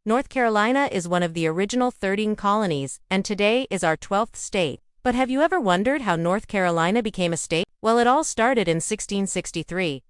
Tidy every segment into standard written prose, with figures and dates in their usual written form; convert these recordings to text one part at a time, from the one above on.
North Carolina is one of the original 13 colonies, and today is our 12th state. But have you ever wondered how North Carolina became a state? Well, it all started in 1663,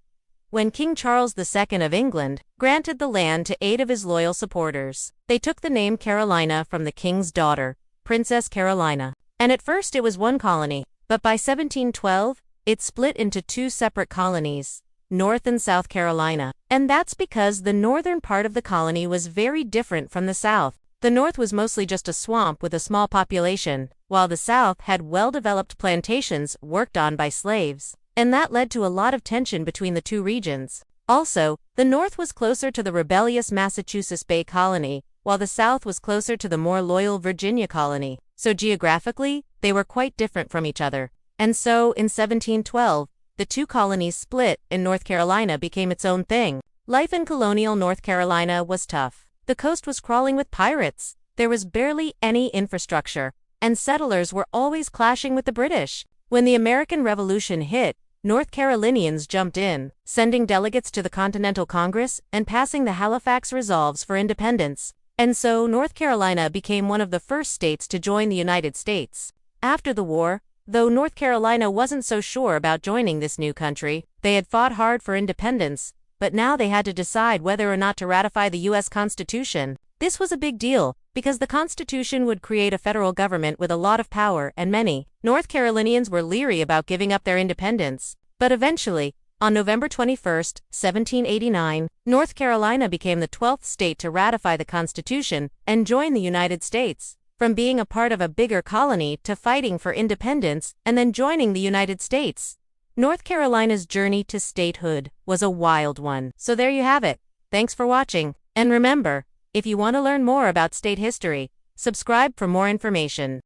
when King Charles II of England granted the land to 8 of his loyal supporters. They took the name Carolina from the king's daughter, Princess Carolina. And at first it was one colony, but by 1712, it split into 2 separate colonies, North and South Carolina. And that's because the northern part of the colony was very different from the south. The north was mostly just a swamp with a small population, while the south had well-developed plantations worked on by slaves. And that led to a lot of tension between the 2 regions. Also, the north was closer to the rebellious Massachusetts Bay Colony, while the south was closer to the more loyal Virginia Colony. So geographically, they were quite different from each other. And so, in 1712, the 2 colonies split, and North Carolina became its own thing. Life in colonial North Carolina was tough. The coast was crawling with pirates. There was barely any infrastructure, and settlers were always clashing with the British. When the American Revolution hit, North Carolinians jumped in, sending delegates to the Continental Congress and passing the Halifax Resolves for independence. And so, North Carolina became one of the first states to join the United States. After the war, though North Carolina wasn't so sure about joining this new country, they had fought hard for independence, but now they had to decide whether or not to ratify the U.S. Constitution. This was a big deal, because the Constitution would create a federal government with a lot of power, and many North Carolinians were leery about giving up their independence. But eventually, on November 21, 1789, North Carolina became the 12th state to ratify the Constitution and join the United States. From being a part of a bigger colony to fighting for independence and then joining the United States. North Carolina's journey to statehood was a wild one. So there you have it. Thanks for watching. And remember, if you want to learn more about state history, subscribe for more information.